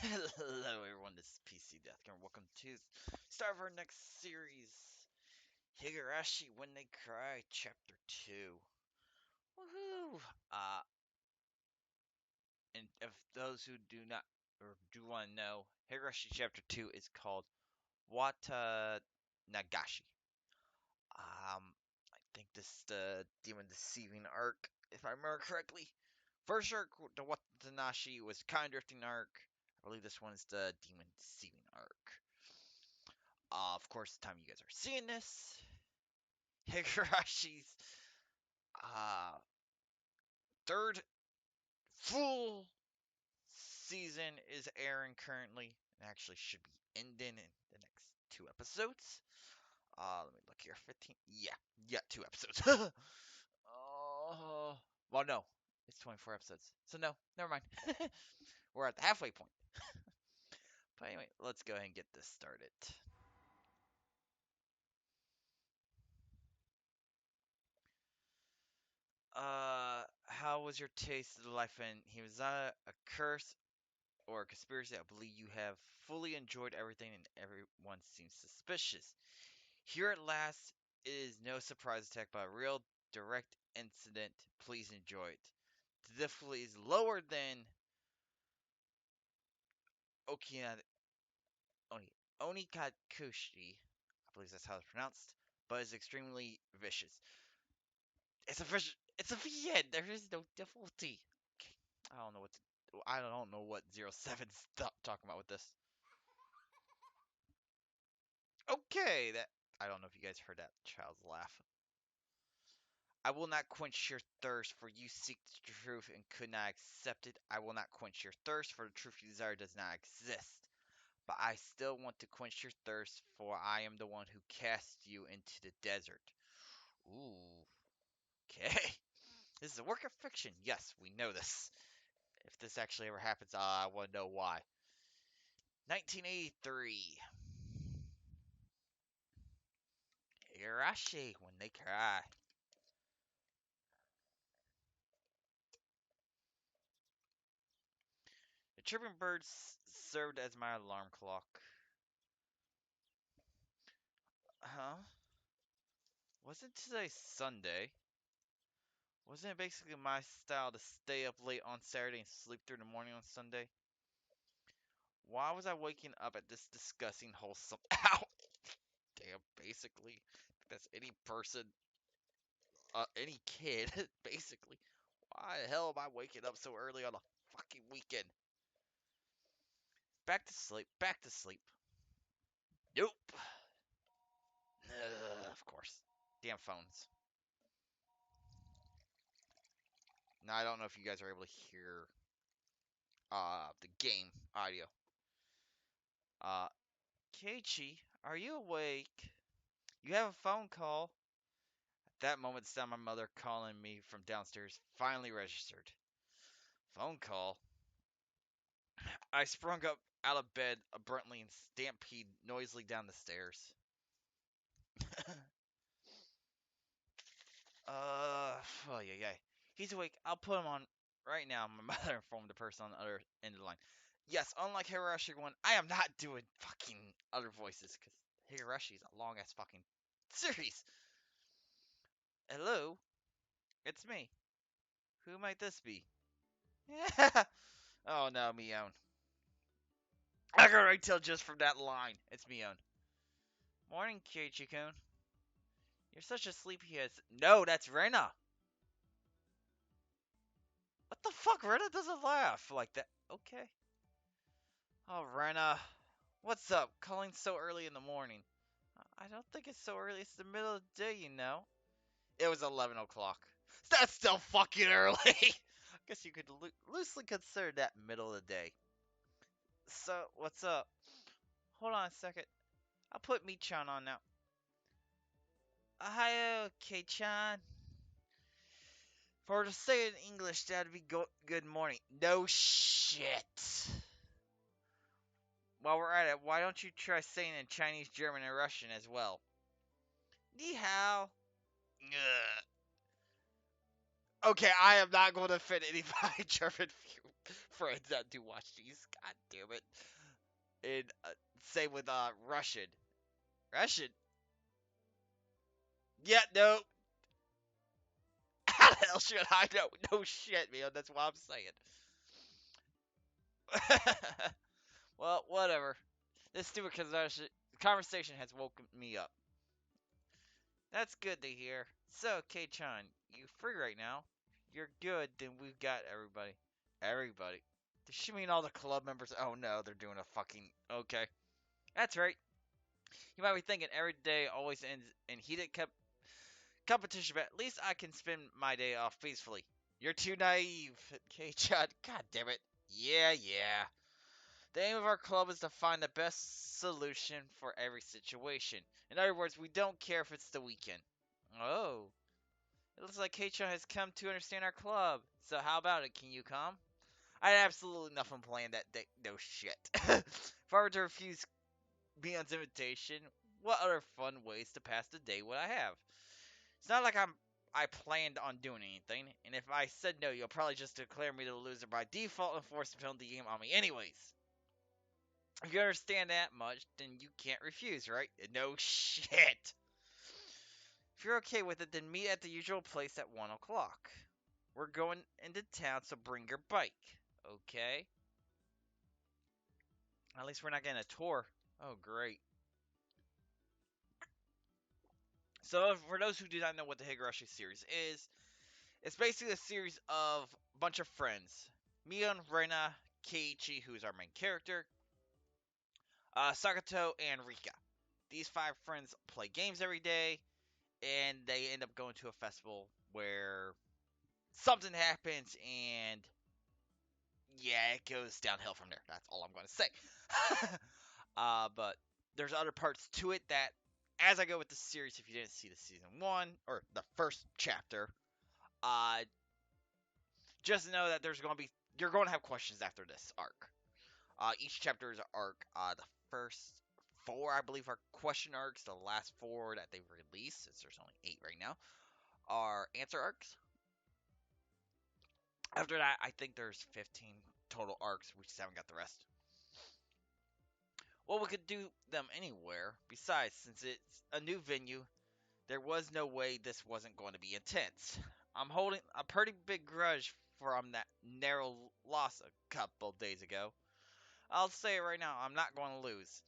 Hello everyone, this is PC Deathcare. Welcome to start of our next series, Higurashi When They Cry, Chapter 2. Woohoo! And if those who do not or do want to know, Higurashi Chapter 2 is called Wata Nagashi. I think this is the Demon Deceiving arc, if I remember correctly. First arc, the Watanashi, was Kind Drifting arc. I believe this one is the Demon Deceiving arc. Of course, the time you guys are seeing this, Higurashi's uh, third full season is airing currently, and actually should be ending in the next 2 episodes. Let me look here. 15. Yeah, 2 episodes. Well, no, it's 24 episodes. So no, never mind. We're at the halfway point. But anyway, let's go ahead and get this started. How was your taste of the life in Himazada? A curse or a conspiracy? I believe you have fully enjoyed everything and everyone seems suspicious. Here at last is no surprise attack, but a real direct incident. Please enjoy it. The difficulty is lower than Okina Onikakushi. I believe that's how it's pronounced, but it's extremely vicious. It's a vicious. It's a VN. There is no difficulty. Okay. I don't know what to. I don't know what 07's talking about with this. Okay, that I don't know if you guys heard that child's laugh. I will not quench your thirst, for you seek the truth and could not accept it. I will not quench your thirst, for the truth you desire does not exist. But I still want to quench your thirst, for I am the one who cast you into the desert. Ooh, okay. This is a work of fiction. Yes, we know this. If this actually ever happens, I want to know why. 1983. Higurashi When They Cry. The chirping birds served as my alarm clock. Huh? Wasn't today Sunday? Wasn't it basically my style to stay up late on Saturday and sleep through the morning on Sunday? Why was I waking up at this disgusting wholesome ow? Damn, basically. That's any person, any kid, basically. Why the hell am I waking up so early on a fucking weekend? Back to sleep, back to sleep. Nope. Of course. Damn phones. Now I don't know if you guys are able to hear the game audio. Uh Keiichi, are you awake? You have a phone call. At that moment the sound of my mother calling me from downstairs finally registered. Phone call? I sprung up out of bed abruptly and stampeded noisily down the stairs. Oh yeah. He's awake. I'll put him on right now. My mother informed the person on the other end of the line. Yes, unlike Higurashi 1, I am not doing fucking other voices because Higurashi is a long ass fucking series. Hello, it's me. Who might this be? Yeah. Oh no, Mion. I can already tell just from that line. It's Mion. Morning, Keiichi-kun. You're such a sleepyhead. No, that's Rena. What the fuck? Rena doesn't laugh like that. Okay. Oh, Rena. What's up? Calling so early in the morning. I don't think it's so early. It's the middle of the day, you know. It was 11 o'clock. That's still fucking early. I guess you could loosely consider that middle of the day. So, what's up? Hold on a second. I'll put Michan on now. Ohio, K-chan. For to say it in English, that'd be good morning. No shit. While we're at it, why don't you try saying it in Chinese, German, and Russian as well? Ni hao. Ugh. Okay, I am not going to fit any of my German friends that do watch these. God damn it. And same with Russian. Russian. Yeah, no. How the hell should I know? No shit, man. That's what I'm saying. Well, whatever. This stupid conversation has woken me up. That's good to hear. So, K-chan, you free right now? You're good, then we've got everybody. Everybody. Does she mean all the club members? Oh no, they're doing a fucking... Okay. That's right. You might be thinking every day always ends in heated competition, but at least I can spend my day off peacefully. You're too naive, K-chan. God damn it. Yeah, yeah. The aim of our club is to find the best solution for every situation. In other words, we don't care if it's the weekend. Oh. It looks like K-chan has come to understand our club. So how about it? Can you come? I had absolutely nothing planned that day. No shit. If I were to refuse Mion's invitation, what other fun ways to pass the day would I have? It's not like I planned on doing anything, and if I said no, you'll probably just declare me the loser by default and force the penalty game on me anyways. If you understand that much, then you can't refuse, right? No shit. If you're okay with it, then meet at the usual place at 1 o'clock. We're going into town, so bring your bike. Okay? At least we're not getting a tour. Oh, great. So, for those who do not know what the Higurashi series is, it's basically a series of a bunch of friends. Mion, Rena, Keiichi, who's our main character, Sakato, and Rika. These 5 friends play games every day, and they end up going to a festival where something happens, and yeah, it goes downhill from there. That's all I'm going to say. But there's other parts to it that, as I go with the series, if you didn't see the season 1 or the first chapter, uh, just know that you're going to have questions after this arc. Each chapter is an arc. The first 4, I believe, are question arcs. The last 4 that they've released, since there's only 8 right now, are answer arcs. After that, I think there's 15 total arcs. We just haven't got the rest. Well, we could do them anywhere. Besides, since it's a new venue, there was no way this wasn't going to be intense. I'm holding a pretty big grudge from that narrow loss a couple days ago. I'll say it right now, I'm not going to lose.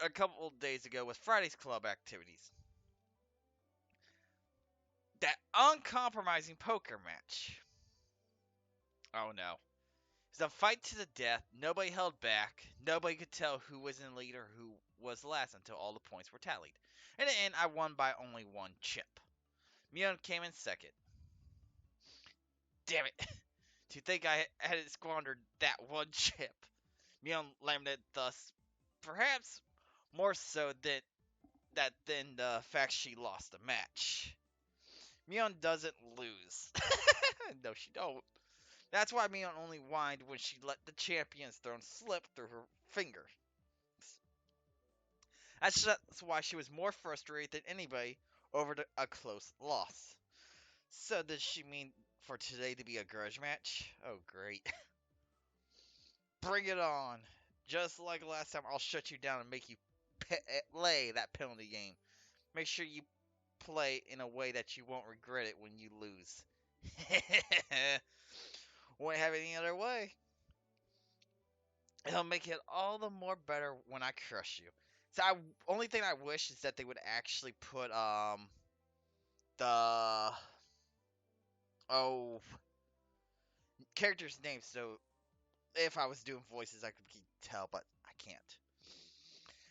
A couple of days ago was Friday's club activities. That uncompromising poker match. Oh no. It was a fight to the death. Nobody held back. Nobody could tell who was in lead or who was last until all the points were tallied. In the end, I won by only 1 chip. Mion came in second. Damn it. To think I had squandered that 1 chip. Mion lamented thus, perhaps more so than the fact she lost the match. Mion doesn't lose. No, she don't. That's why Mion only whined when she let the champion's throne slip through her fingers. That's why she was more frustrated than anybody over a close loss. So does she mean for today to be a grudge match? Oh, great. Bring it on. Just like last time, I'll shut you down and make you play that penalty game. Make sure you play in a way that you won't regret it when you lose. Won't have it any other way. It'll make it all the more better when I crush you. So only thing I wish is that they would actually put the oh characters' names. So if I was doing voices, I could tell, but I can't.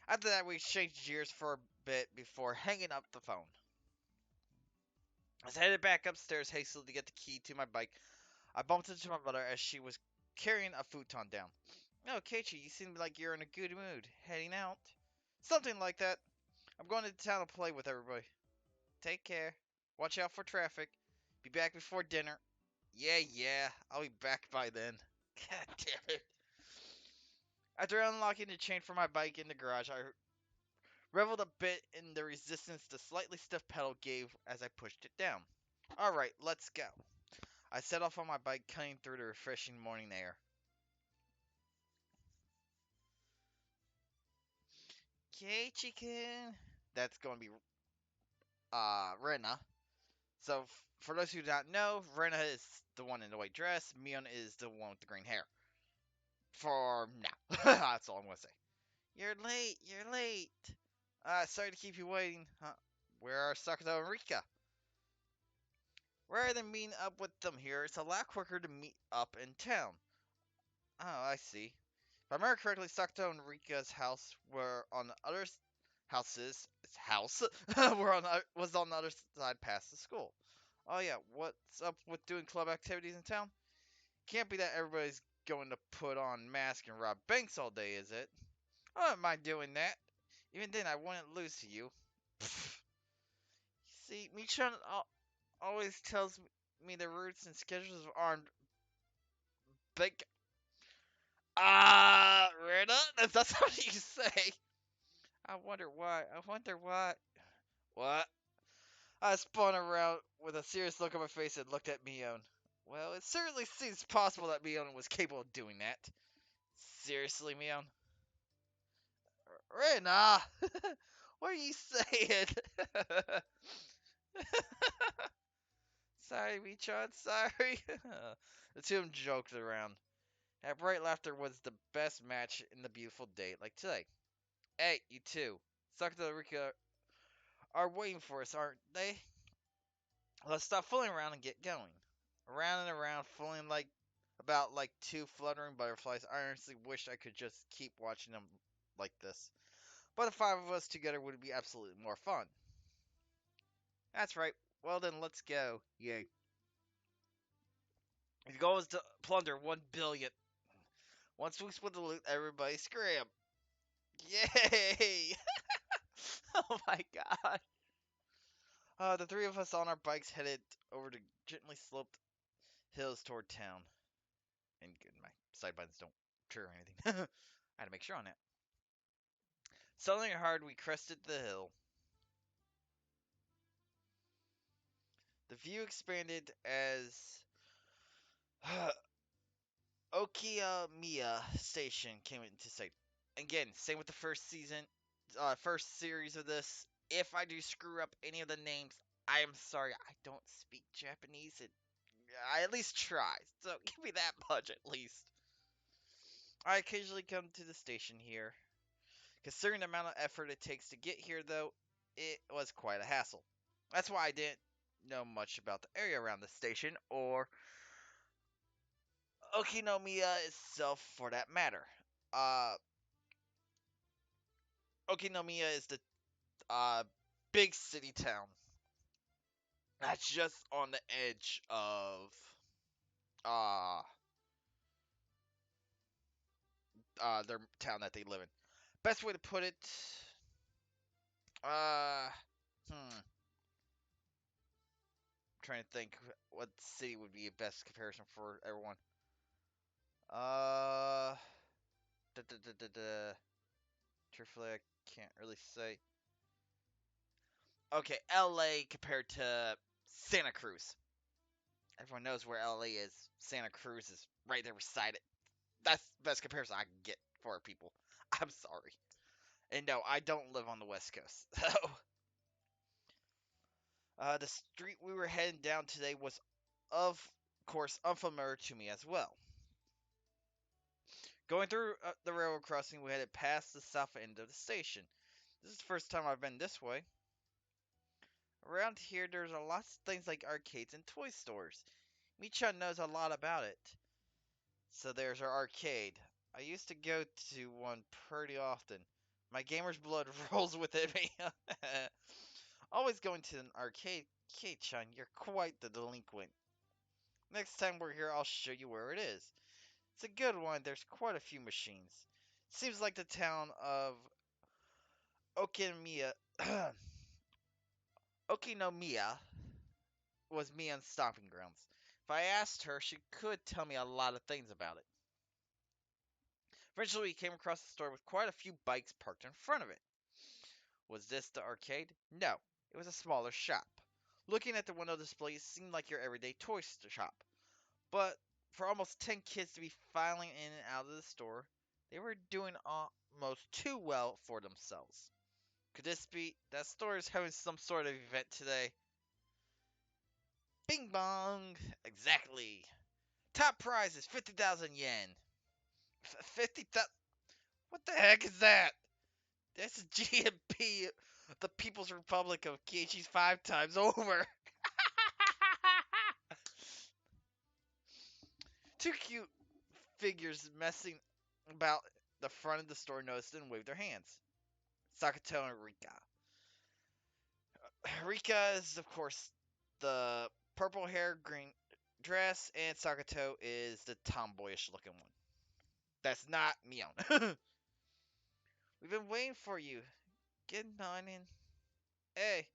After that, we exchanged gears for a bit before hanging up the phone. I was headed back upstairs hastily to get the key to my bike. I bumped into my mother as she was carrying a futon down. Oh, Keiichi, you seem like you're in a good mood. Heading out? Something like that. I'm going to town to play with everybody. Take care. Watch out for traffic. Be back before dinner. Yeah, I'll be back by then. God damn it. After unlocking the chain for my bike in the garage, I reveled a bit in the resistance the slightly stiff pedal gave as I pushed it down. Alright, let's go. I set off on my bike, cutting through the refreshing morning air. Okay, chicken. That's going to be Rena. So, for those who do not know, Rena is the one in the white dress. Mion is the one with the green hair. For now. That's all I'm going to say. You're late. You're late. Sorry to keep you waiting. Where are Sakato and Rika? Rather than meeting up with them here, it's a lot quicker to meet up in town. Oh, I see. If I remember correctly, Sakato and Rika's house were on the other house were was on the other side past the school. Oh yeah, what's up with doing club activities in town? Can't be that everybody's going to put on masks and rob banks all day, is it? I don't mind doing that. Even then, I wouldn't lose to you. See, Michan always tells me the routes and schedules of armed big. Rena? That's what you say. I wonder why. I wonder why. What? I spun around with a serious look on my face and looked at Mion. Well, it certainly seems possible that Mion was capable of doing that. Seriously, Mion? Rena! What are you saying? Sorry, Michan, sorry. The two of them joked around. That bright laughter was the best match in the beautiful day, like today. Hey, you two. Sakata and Rika are waiting for us, aren't they? Let's stop fooling around and get going. Around and around, fooling like two fluttering butterflies. I honestly wish I could just keep watching them like this. But the five of us together would be absolutely more fun. That's right. Well then, let's go. Yay. The goal is to plunder 1 billion. Once we split the loot, everybody scram. Yay! Oh my god. The three of us on our bikes headed over the gently sloped hills toward town. And good, my side buttons don't trigger anything. I had to make sure on that. Suddenly hard, we crested the hill. The view expanded as Okiyamiya Station came into sight. Again, same with the first season, first series of this. If I do screw up any of the names, I am sorry. I don't speak Japanese. I at least try. So give me that much at least. I occasionally come to the station here. Considering the amount of effort it takes to get here, though, it was quite a hassle. That's why I didn't know much about the area around the station, or Okinomiya itself for that matter. Uh, Okinomiya is the big city town that's just on the edge of uh, their town that they live in. Best way to put it, uh, trying to think what city would be a best comparison for everyone. Uh, da, da, da, da, da. Truthfully, I can't really say. Okay, LA compared to Santa Cruz. Everyone knows where LA is. Santa Cruz is right there beside it. That's the best comparison I can get for people. I'm sorry. And no, I don't live on the West Coast. So, the street we were heading down today was, of course, unfamiliar to me as well. Going through the railroad crossing, we headed past the south end of the station. This is the first time I've been this way. Around here, there's a lot of things like arcades and toy stores. Michan knows a lot about it. So there's our arcade. I used to go to one pretty often. My gamer's blood rolls within me. Always going to an arcade. Kate-chan, you're quite the delinquent. Next time we're here, I'll show you where it is. It's a good one. There's quite a few machines. Seems like the town of Okinomiya, Okinomiya was Mion's stomping grounds. If I asked her, she could tell me a lot of things about it. Eventually, we came across a store with quite a few bikes parked in front of it. Was this the arcade? No, it was a smaller shop. Looking at the window display, it seemed like your everyday toy shop. But for almost 10 kids to be filing in and out of the store, they were doing almost too well for themselves. Could this be that store is having some sort of event today? Bing bong! Exactly. Top prize is 50,000 yen. 50,000? What the heck is that? That's GMP, the People's Republic of Keiichi's 5 times over. Two cute figures messing about the front of the store noticed and waved their hands. Sakato and Rika. Rika is, of course, the purple hair, green dress, and Sakato is the tomboyish looking one. That's not Mion. We've been waiting for you. Good morning. Hey,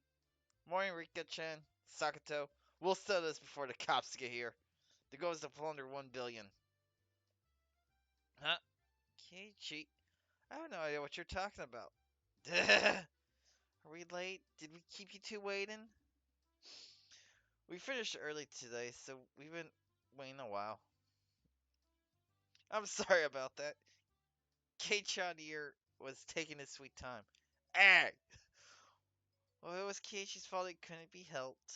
morning, Rika-chan. Sakato. We'll settle this before the cops get here. The goal is to plunder 1 billion. Huh? Keiichi, I have no idea what you're talking about. Are we late? Did we keep you two waiting? We finished early today, so we've been waiting a while. I'm sorry about that. Keiichi here was taking his sweet time. Hey! Well, it was Keiichi's fault it couldn't be helped.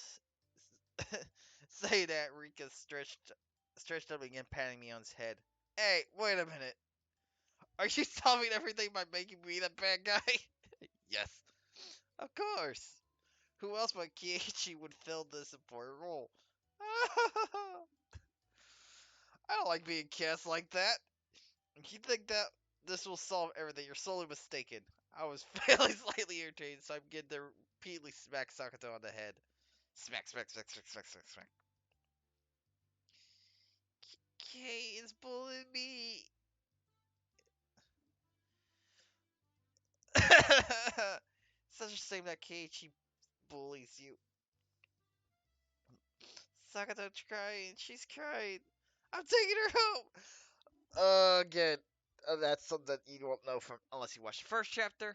Say that, Rika stretched up again, patting me on his head. Hey, wait a minute. Are you solving everything by making me the bad guy? Yes, of course. Who else but Keiichi would fill this important role? I don't like being cast like that. If you think that this will solve everything, you're solely mistaken. I was feeling slightly irritated, so I'm getting to repeatedly smack Sakato on the head. Smack, smack, smack, smack, smack, smack, smack. Kay is bullying me. Such a shame that Keiichi bullies you. Sakato's crying. She's crying. I'm taking her home. Again, that's something that you won't know from unless you watch the first chapter.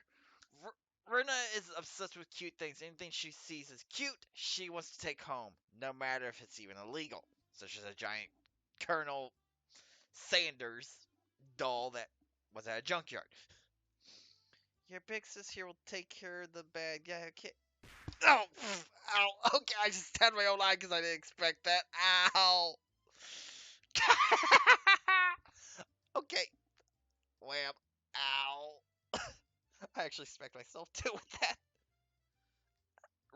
Rina is obsessed with cute things. Anything she sees is cute, she wants to take home, no matter if it's even illegal, such as a giant Colonel Sanders doll that was at a junkyard. Your big sis here will take care of the bad guy. Okay. Oh, ow. Okay, I just stabbed my own eye because I didn't expect that. Ow. Okay. Wham. Ow. I actually smacked myself too with that.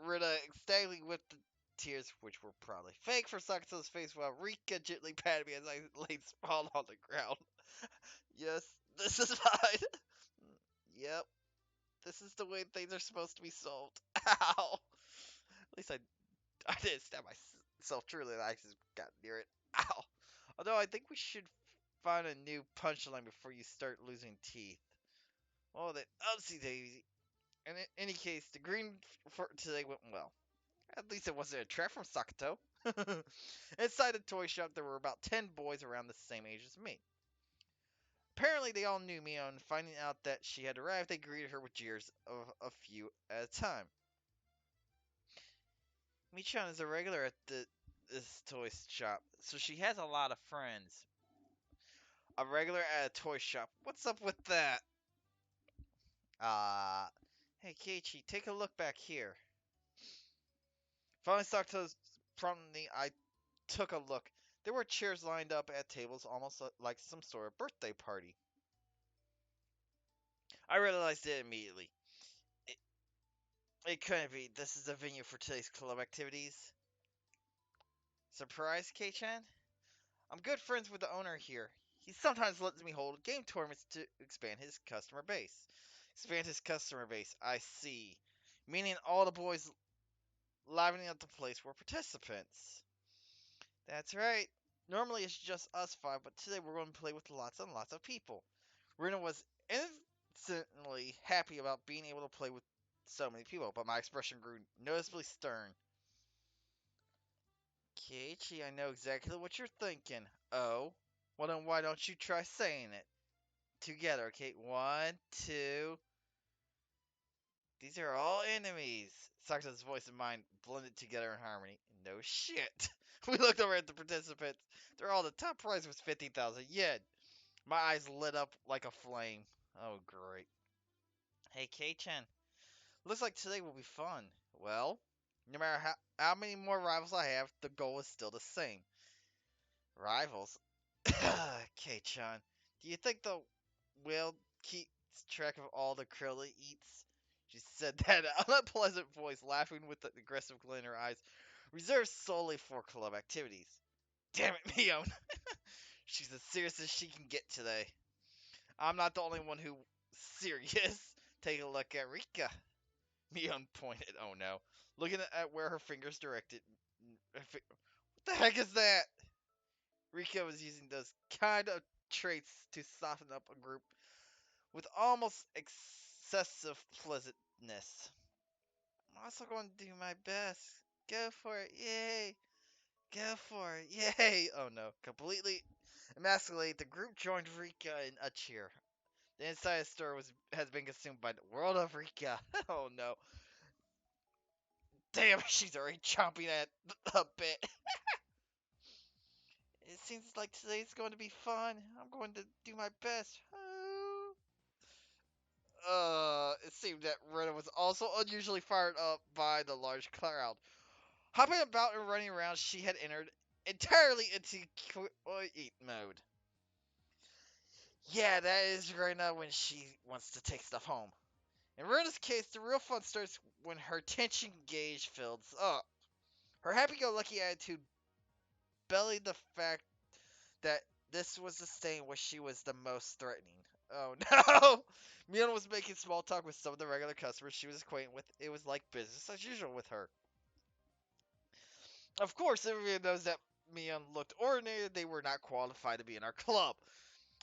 Rina ecstatically whipped the tears, which were probably fake, from Sakato's face while Rika gently patted me as I laid sprawled on the ground. Yes, this is fine. Yep, this is the way things are supposed to be solved. Ow. At least I didn't stab myself truly, and I just got near it. Ow. Although I think we should find a new punchline before you start losing teeth. Oh, that upsy daisy. In any case, the green for today went well. At least it wasn't a trap from Sakato. Inside the toy shop, there were about 10 boys around the same age as me. Apparently, they all knew Mion, and finding out that she had arrived, they greeted her with jeers of a few at a time. Michan is a regular at this toy shop, so she has a lot of friends. A regular at a toy shop. What's up with that? Uh, hey Keiichi, take a look back here. Finally, Sakato's promptly, I took a look. There were chairs lined up at tables, almost like some sort of birthday party. I realized it immediately. It, it couldn't be. This is the venue for today's club activities. Surprise, Kei-chan? I'm good friends with the owner here. He sometimes lets me hold game tournaments to expand his customer base. Expand his customer base, I see. Meaning all the boys livening up the place were participants. That's right. Normally it's just us five, but today we're going to play with lots and lots of people. Rina was instantly happy about being able to play with so many people, but my expression grew noticeably stern. Keiichi, I know exactly what you're thinking. Oh? Well then why don't you try saying it? Together, okay? 1, 2. These are all enemies. Sakato's voice and mine blended together in harmony. No shit. We looked over at the participants. They're all the top prize was 50,000 yen. My eyes lit up like a flame. Oh, great. Hey, K-chan. Looks like today will be fun. Well, no matter how many more rivals I have, the goal is still the same. Rivals? K-chan, do you think the whale keeps track of all the krill it eats? She said that unpleasant voice, laughing with an aggressive glint in her eyes, reserved solely for club activities. Damn it, Mion. She's as serious as she can get today. I'm not the only one who's serious. Take a look at Rika. Mion pointed. Oh no. Looking at where her fingers directed. What the heck is that? Rika was using those kind of traits to soften up a group with almost excessive pleasantness. I'm also going to do my best. Go for it. Yay. Go for it. Yay. Oh no. Completely emasculated, the group joined Rika in a cheer. The inside store has been consumed by the world of Rika. Oh no. Damn, she's already chomping at a bit. It seems like today's going to be fun. I'm going to do my best. It seemed that Rena was also unusually fired up by the large crowd. Hopping about and running around, she had entered entirely into eat mode. Yeah, that is Rena when she wants to take stuff home. In Rena's case, the real fun starts when her tension gauge fills up. Her happy-go-lucky attitude bellied the fact that this was the stain where she was the most threatening. Oh no! Mion was making small talk with some of the regular customers she was acquainted with. It was like business as usual with her. Of course, everyone knows that Mion looked ordinary. They were not qualified to be in our club.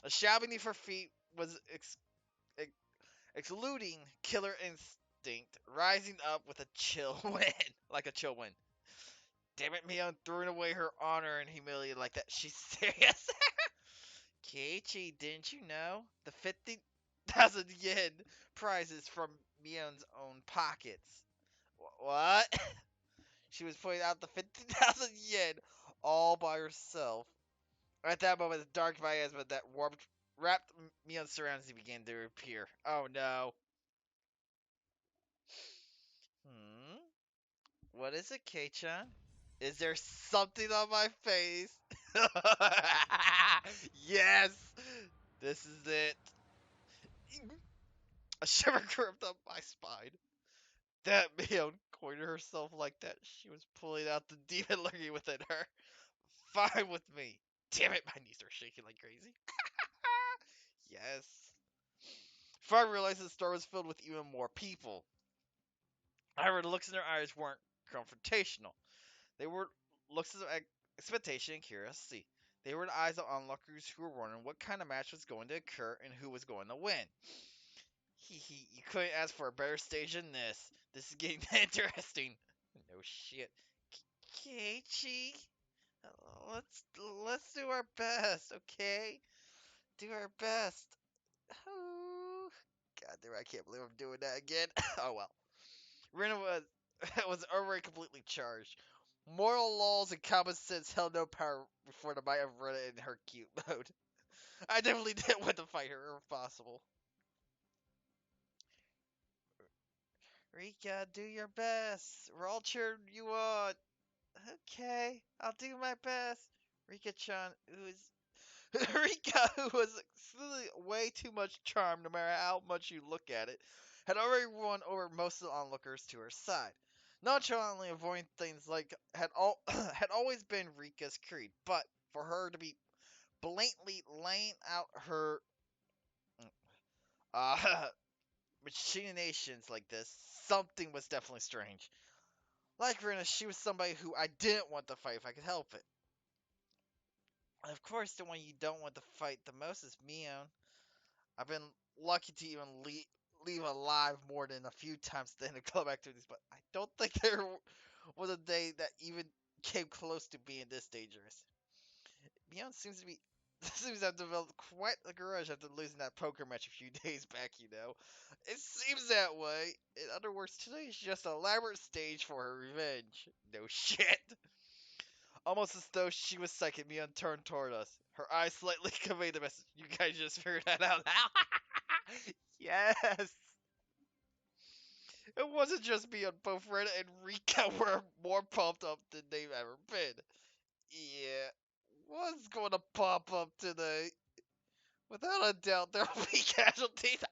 A shout beneath her feet was ex- exuding killer instinct, rising up with a chill wind, like a chill wind. Damn it, Mion, throwing away her honor and humility like that. She's serious. Keiichi, didn't you know? The 50,000 yen prizes from Mion's own pockets. What? She was putting out the 50,000 yen all by herself. At that moment, the dark miasma that wrapped Mion's surroundings began to appear. Oh no. Hmm? What is it, Kei-chan? Is there something on my face? Yes! This is it. A shiver crept up my spine. That Mion cornered herself like that. She was pulling out the demon lurking within her. Fine with me. Damn it, my knees are shaking like crazy. Yes. Before I realized the store was filled with even more people. However, the looks in their eyes weren't confrontational. They were looks of expectation and curiosity. They were the eyes of onlookers who were wondering what kind of match was going to occur and who was going to win. Hee, you couldn't ask for a better stage than this. This is getting interesting. No shit. Keiichi, let's do our best, okay? Do our best. Oh, God damn, I can't believe I'm doing that again. Oh well. Rena was already completely charged. Moral laws and common sense held no power before the might of Rena in her cute mode. I definitely didn't want to fight her if possible. Rika, do your best. We're all cheering you on. Okay, I'll do my best. Rika-chan, Rika, who was clearly way too much charm no matter how much you look at it, had already won over most of the onlookers to her side. Nonchalantly avoiding things like had always been Rika's creed, but for her to be blatantly laying out her uh, machinations like this, something was definitely strange. Like Rena, she was somebody who I didn't want to fight if I could help it. Of course, the one you don't want to fight the most is Mion. I've been lucky to even leave alive more than a few times at the end of club activities, but I don't think there was a day that even came close to being this dangerous. Mion seems to have developed quite a grudge after losing that poker match a few days back, you know. It seems that way. In other words, today is just an elaborate stage for her revenge. No shit. Almost as though she was psychic, Mion turned toward us. Her eyes slightly conveyed the message. You guys just figured that out now? Yes! It wasn't just Mion. Both Rena and Rika were more pumped up than they've ever been. Yeah, what's going to pop up today? Without a doubt, there'll be casualties.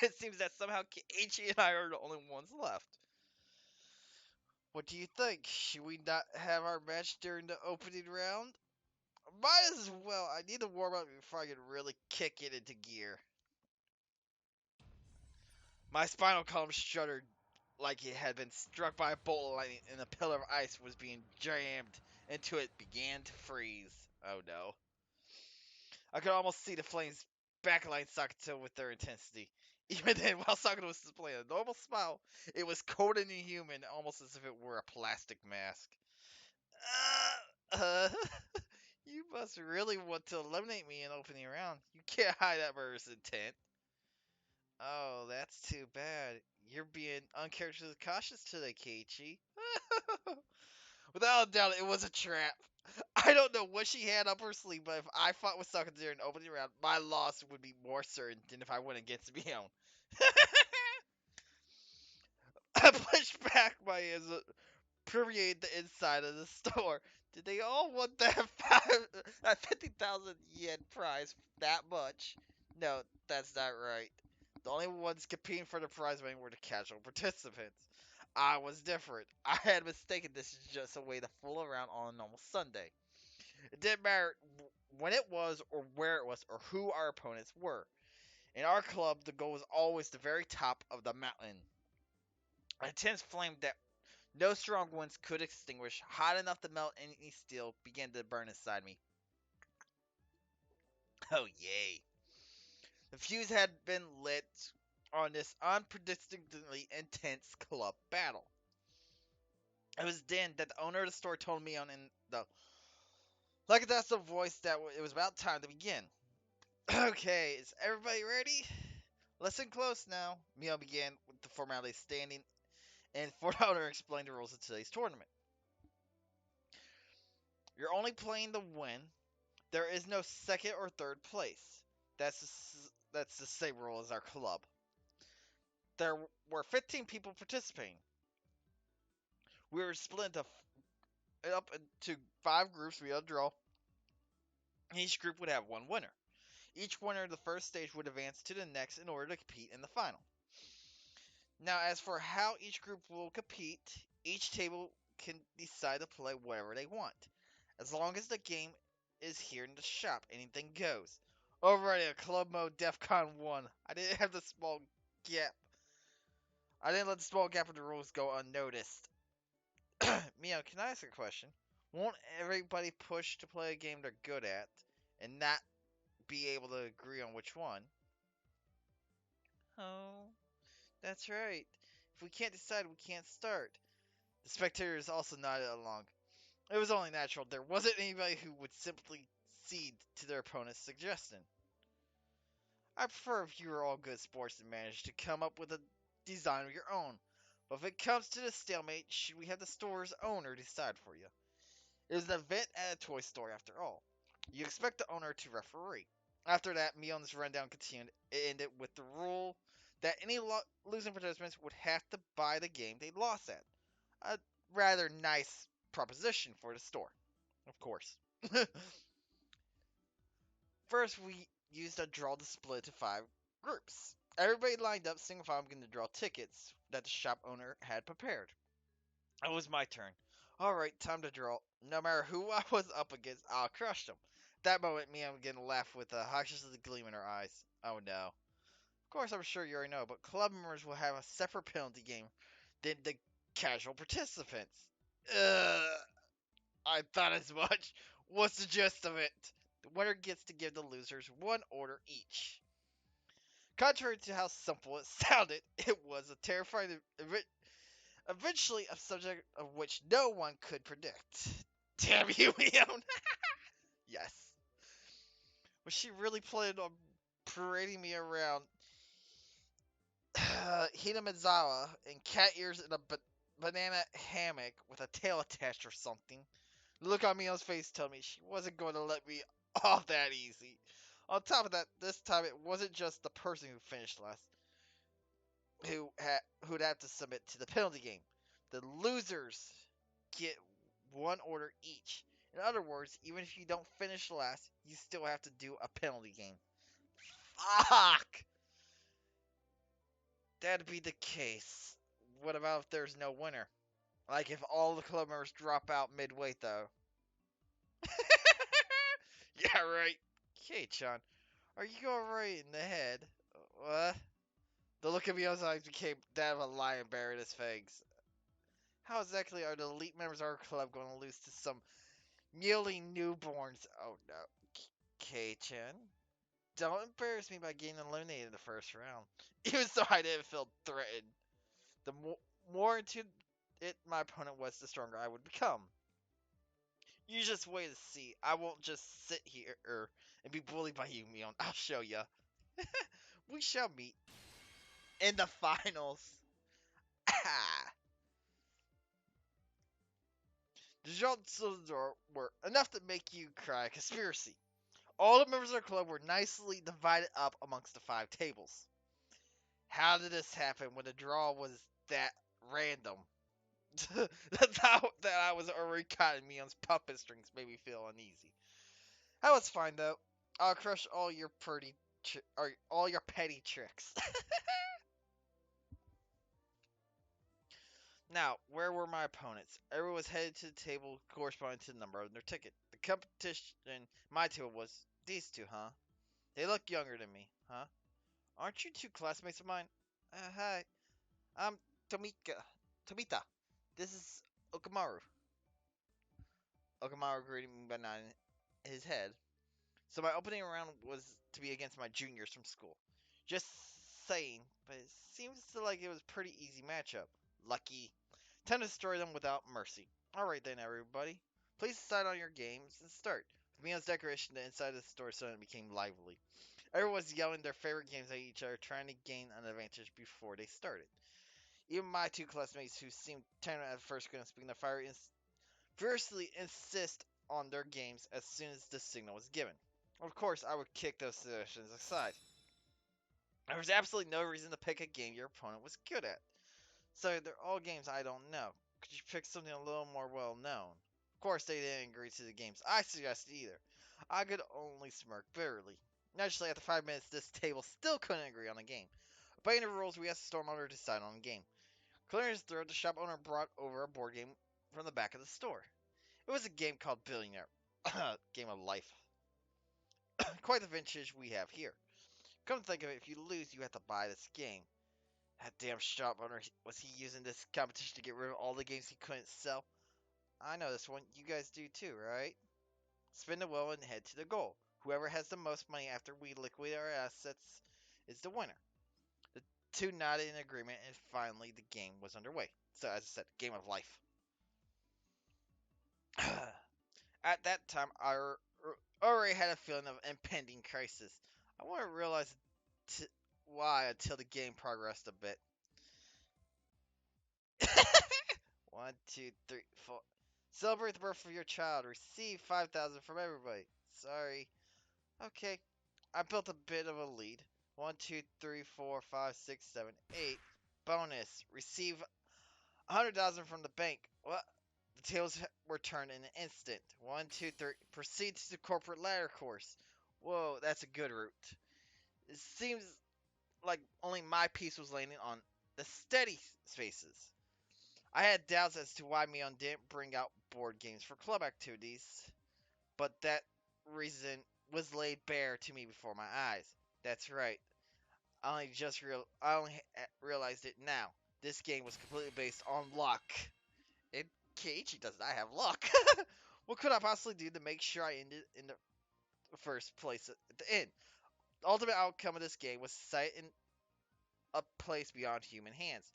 It seems that somehow Keiichi and I are the only ones left. What do you think? Should we not have our match during the opening round? Might as well. I need to warm up before I can really kick it into gear. My spinal column shuddered like it had been struck by a bolt of lightning and a pillar of ice was being jammed into it began to freeze. Oh no. I could almost see the flames backlight Sakato with their intensity. Even then, while Sakato was displaying a normal smile, it was cold and inhuman, almost as if it were a plastic mask. Uh, you must really want to eliminate me in opening round. You can't hide that murderous intent. Oh, that's too bad. You're being uncharacteristically cautious today, Keiichi. Without a doubt, it was a trap. I don't know what she had up her sleeve, but if I fought with Sakazuki in opening round, my loss would be more certain than if I went against Mion. I pushed back my hands, permeate the inside of the store. Did they all want that 50,000 yen prize that much? No, that's not right. The only ones competing for the prize money were the casual participants. I was different. I had mistaken this as just a way to fool around on a normal Sunday. It didn't matter when it was, or where it was, or who our opponents were. In our club, the goal was always the very top of the mountain. A intense flame that no strong winds could extinguish, hot enough to melt any steel, began to burn inside me. Oh, yay. The fuse had been lit on this unpredictably intense club battle. It was then that the owner of the store told me in the Lakadasa voice that it was about time to begin. Okay, is everybody ready? Listen close now. Mion began with the formality standing, and for the owner explained the rules of today's tournament. You're only playing to win. There is no second or third place. That's the same rule as our club. There were 15 people participating. We were split up into 5 groups. We had a draw. Each group would have one winner. Each winner of the first stage would advance to the next in order to compete in the final. Now, as for how each group will compete, each table can decide to play whatever they want. As long as the game is here in the shop, anything goes. Already a club mode DEFCON 1. I didn't let the small gap in the rules go unnoticed. Mio, can I ask a question? Won't everybody push to play a game they're good at and not be able to agree on which one? Oh, that's right. If we can't decide, we can't start. The spectators also nodded along. It was only natural. There wasn't anybody who would simply cede to their opponent's suggestion. I prefer if you were all good sports and managed to come up with a design of your own. But if it comes to the stalemate, should we have the store's owner decide for you? It was an event at a toy store after all. You expect the owner to referee. After that, Mion's rundown continued. It ended with the rule that any losing participants would have to buy the game they lost at. A rather nice proposition for the store, of course. First, we used a draw to split to 5 groups. Everybody lined up single file began to draw tickets that the shop owner had prepared. It was my turn. Alright, time to draw. No matter who I was up against, I'll crush them. At that moment, Mia began to laugh with a cautious gleam in her eyes. Oh no. Of course, I'm sure you already know, but club members will have a separate penalty game than the casual participants. Ugh. I thought as much. What's the gist of it? The winner gets to give the losers one order each. Contrary to how simple it sounded, it was a terrifying, eventually a subject of which no one could predict. Damn you, Mion! Yes. Was she really planning on parading me around Hinamizawa in cat ears in a banana hammock with a tail attached or something. The look on Mion's face told me she wasn't going to let me off that easy. On top of that, this time it wasn't just the person who finished last who'd have to submit to the penalty game. The losers get one order each. In other words, even if you don't finish last, you still have to do a penalty game. Fuck! That'd be the case. What about if there's no winner? Like if all the club members drop out midway, though. Yeah, right. Okay, Chan. Are you alright in the head? What? The look of Mion's eyes became that of a lion baring his fangs. How exactly are the elite members of our club going to lose to some mealy newborns? Oh no. K-chan, don't embarrass me by getting eliminated in the first round. Even so, I didn't feel threatened. The more into it my opponent was, the stronger I would become. You just wait to see. I won't just sit here and be bullied by you, Mion. I'll show ya. We shall meet in the finals. The results were enough to make you cry. Conspiracy. All the members of the club were nicely divided up amongst the 5 tables. How did this happen when the draw was that random? That's how that I was already caught in Mion's puppet strings made me feel uneasy. That was fine though. I'll crush all your or all your petty tricks. Now, where were my opponents? Everyone was headed to the table corresponding to the number on their ticket. The competition my table was these two, huh? They look younger than me, huh? Aren't you two classmates of mine? Hi. I'm Tomita. This is Okamaru. Okamaru greeted me by nodding his head. So my opening round was to be against my juniors from school. Just saying, but it seems like it was a pretty easy matchup. Lucky. Time to destroy them without mercy. Alright then, everybody. Please decide on your games and start. With Mion's decoration, the inside of the store suddenly became lively. Everyone was yelling their favorite games at each other, trying to gain an advantage before they started. Even my 2 classmates, who seemed tender at first, couldn't speak their fire, fiercely insist on their games as soon as the signal was given. Of course, I would kick those suggestions aside. There was absolutely no reason to pick a game your opponent was good at. So they're all games I don't know. Could you pick something a little more well known? Of course, they didn't agree to the games I suggested either. I could only smirk bitterly. Naturally, after 5 minutes, this table still couldn't agree on a game. Obeying the rules, we asked the store owner to decide on a game. Clearing his throat, the shop owner brought over a board game from the back of the store. It was a game called Billionaire. Game of life. Quite the vintage we have here. Come to think of it, if you lose, you have to buy this game. That damn shop owner, was he using this competition to get rid of all the games he couldn't sell? I know this one. You guys do too, right? Spin the wheel and head to the goal. Whoever has the most money after we liquidate our assets is the winner. The two nodded in agreement, and finally the game was underway. So, as I said, game of life. At that time, I already had a feeling of impending crisis. I wouldn't realize why until the game progressed a bit. 1, 2, 3, 4. Celebrate the birth of your child. Receive 5,000 from everybody. Sorry. Okay. I built a bit of a lead. 1, 2, 3, 4, 5, 6, 7, 8. Bonus. Receive 100,000 from the bank. What? The tables were turned in an instant. 1, 2, 3. Proceed to the corporate ladder course. Whoa, that's a good route. It seems like only my piece was landing on the steady spaces. I had doubts as to why Mion didn't bring out board games for club activities, but that reason was laid bare to me before my eyes. That's right. I only realized it now. This game was completely based on luck. And Keiichi does not have luck. What could I possibly do to make sure I ended in the first place at the end? The ultimate outcome of this game was set in a place beyond human hands.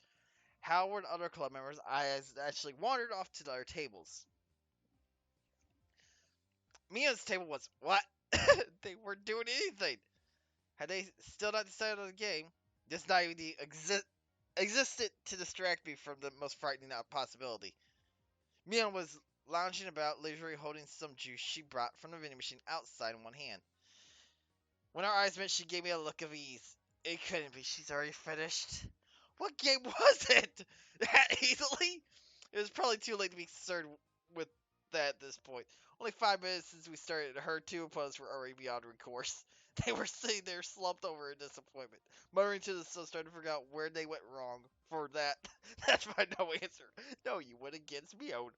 Howard and other club members, I actually wandered off to their tables. Mion's table was what? They weren't doing anything. Had they still not decided on the game, this not even existed to distract me from the most frightening possibility. Mion was lounging about, leisurely holding some juice she brought from the vending machine outside in one hand. When our eyes met, she gave me a look of ease. It couldn't be. She's already finished. What game was it? That easily? It was probably too late to be concerned with that at this point. Only 5 minutes since we started, her two opponents were already beyond recourse. They were sitting there slumped over in disappointment, muttering to themselves, trying to figure out where they went wrong. For that, that's my no answer. No, you went against Mion.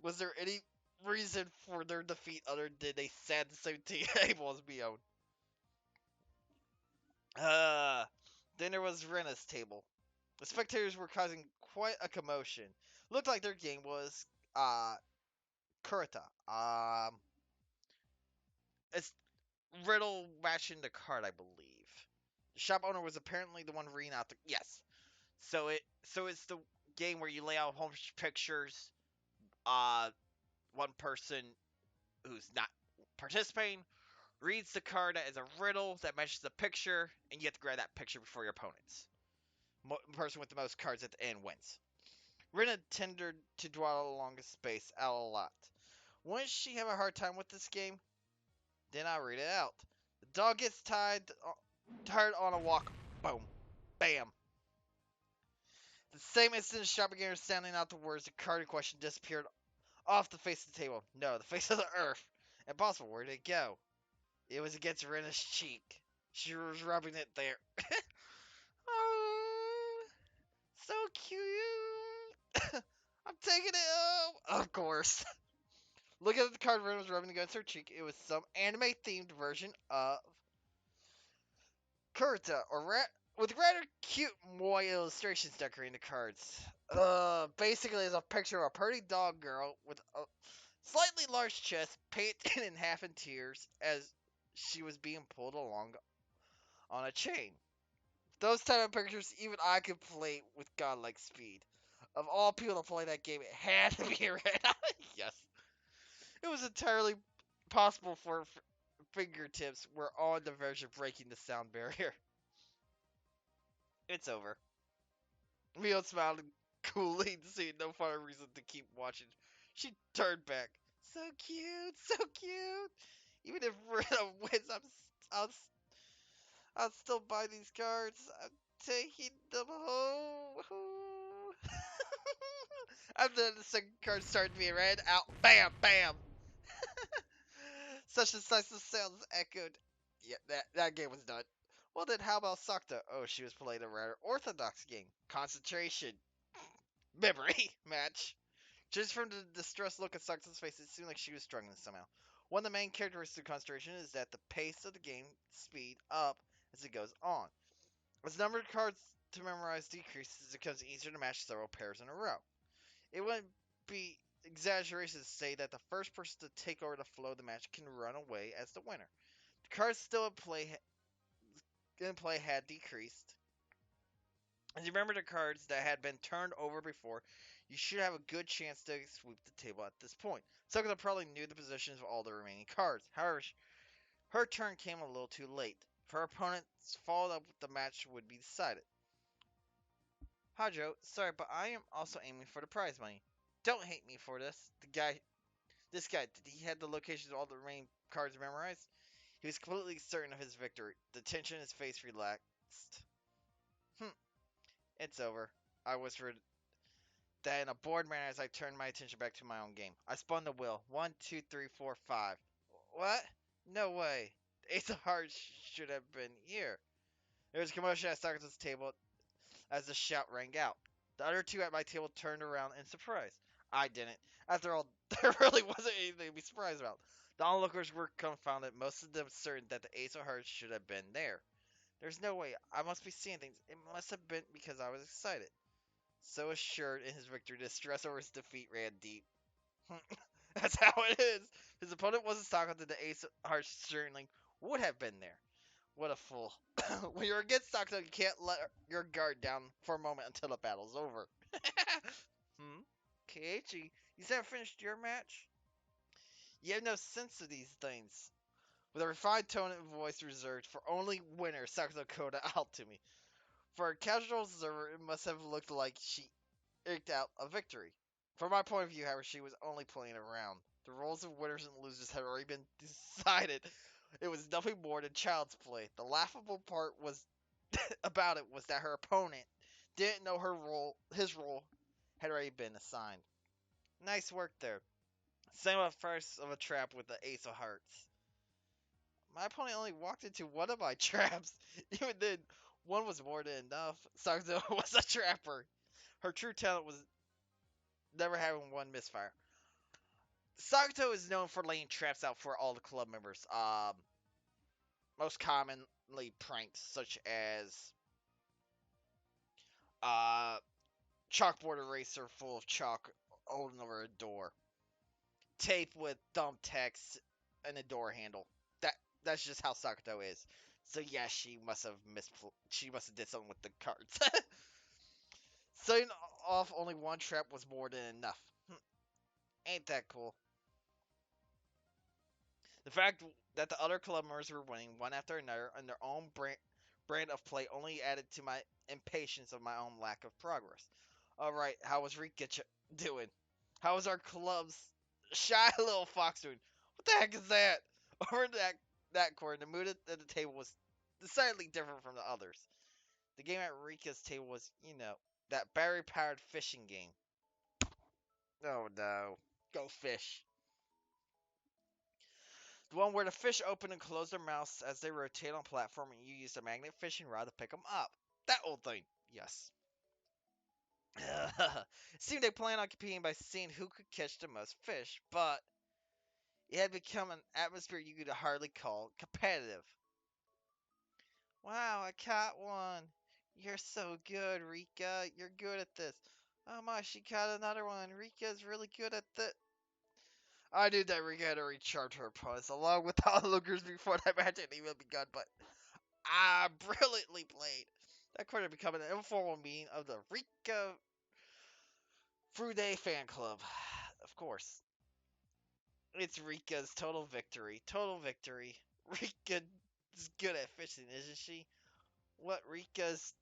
Was there any reason for their defeat other than they sat the same table as Mion? Uh, then there was Rena's table. The spectators were causing quite a commotion. Looked like their game was Kurita. It's riddle matching the card, I believe. The shop owner was apparently the one reading out the yes. So it's the game where you lay out home pictures. Uh, One person who's not participating reads the card as a riddle that matches the picture, and you have to grab that picture before your opponents. Person with the most cards at the end wins. Rena tended to dawdle along the space out a lot. Wouldn't she have a hard time with this game? Then I read it out. The dog gets tired on a walk. Boom. Bam. The same instant the shop began sounding out the words, the card in question disappeared off the face of the table. No, the face of the earth. Impossible. Where did it go? It was against Rena's cheek. She was rubbing it there. Oh, so cute. I'm taking it home. Of course. Looking at the card Rena was rubbing against her cheek, it was some anime themed version of Kurita, with rather cute moi illustrations decorating the cards. Basically, it's a picture of a pretty dog girl with a slightly large chest, painted in half in tears as she was being pulled along on a chain. Those type of pictures, even I could play with godlike speed. Of all people to play that game, it had to be Red. Yes, it was entirely possible for fingertips were on the verge of breaking the sound barrier. It's over. Mio smiled coolly, seeing no further reason to keep watching. She turned back. So cute, so cute. Even if Rita wins, I'll, I'll still buy these cards. I'm taking them home. After the second card started to be read out, bam, bam. Such decisive sounds echoed. Yeah, that game was done. Well then, how about Sakta? Oh, she was playing a rather orthodox game. Concentration. Memory match. Just from the distressed look on Sakta's face, it seemed like she was struggling somehow. One of the main characteristics of concentration is that the pace of the game speed up as it goes on. As the number of cards to memorize decreases, it becomes easier to match several pairs in a row. It wouldn't be exaggeration to say that the first person to take over the flow of the match can run away as the winner. The cards still in play had decreased. As you remember the cards that had been turned over before, you should have a good chance to sweep the table at this point. Sakura probably knew the positions of all the remaining cards. However, her turn came a little too late. If her opponents followed up, the match would be decided. Hajo, sorry, but I am also aiming for the prize money. Don't hate me for this. This guy, did he have the locations of all the remaining cards memorized? He was completely certain of his victory. The tension in his face relaxed. It's over. I whispered that in a bored manner as I turned my attention back to my own game. I spun the wheel. 1, 2, 3, 4, 5. What? No way. The ace of hearts should have been here. There was a commotion at Socrates' table as the shout rang out. The other two at my table turned around in surprise. I didn't. After all, there really wasn't anything to be surprised about. The onlookers were confounded, most of them certain that the ace of hearts should have been there. There's no way. I must be seeing things. It must have been because I was excited. So assured in his victory, the stress over his defeat ran deep. That's how it is. His opponent wasn't stalking to the ace of hearts certainly would have been there. What a fool. When you're against Sakto, you can't let your guard down for a moment until the battle's over. Hmm? Keiichi, you haven't finished your match? You have no sense of these things. With a refined tone and voice reserved for only winners, Sakuto called out to me. For a casual observer, it must have looked like she eked out a victory. From my point of view, however, she was only playing around. The roles of winners and losers had already been decided. It was nothing more than child's play. The laughable part was about it was that her opponent didn't know his role had already been assigned. Nice work there. Same at first of a trap with the ace of hearts. My opponent only walked into one of my traps. Even then, one was more than enough. Sakuto was a trapper. Her true talent was never having one misfire. Sakuto is known for laying traps out for all the club members. Most commonly pranks such as uh, chalkboard eraser full of chalk holding over a door, tape with thumbtacks, and a door handle. That's just how Sakuto is. So yeah, she must have did something with the cards. Setting off only one trap was more than enough. Ain't that cool? The fact that the other club members were winning one after another on their own brand of play only added to my impatience of my own lack of progress. Alright, how was Rika doing? How was our club's shy little fox doing? What the heck is that? Over in that corner, the mood at the table was decidedly different from the others. The game at Rika's table was, that battery powered fishing game. Oh no. Go fish. The one where the fish open and close their mouths as they rotate on a platform and you use a magnet fishing rod to pick them up. That old thing. Yes. It seemed they planned on competing by seeing who could catch the most fish, but it had become an atmosphere you could hardly call competitive. Wow, I caught one. You're so good, Rika. You're good at this. Oh my, she caught another one. Rika's really good at this. I knew that Rika had already charged her opponents along with the onlookers before that match had even begun, but brilliantly played. That could have become an informal meeting of the Rika Frude fan club. Of course. It's Rika's total victory. Total victory. Rika's good at fishing, isn't she? What Rika's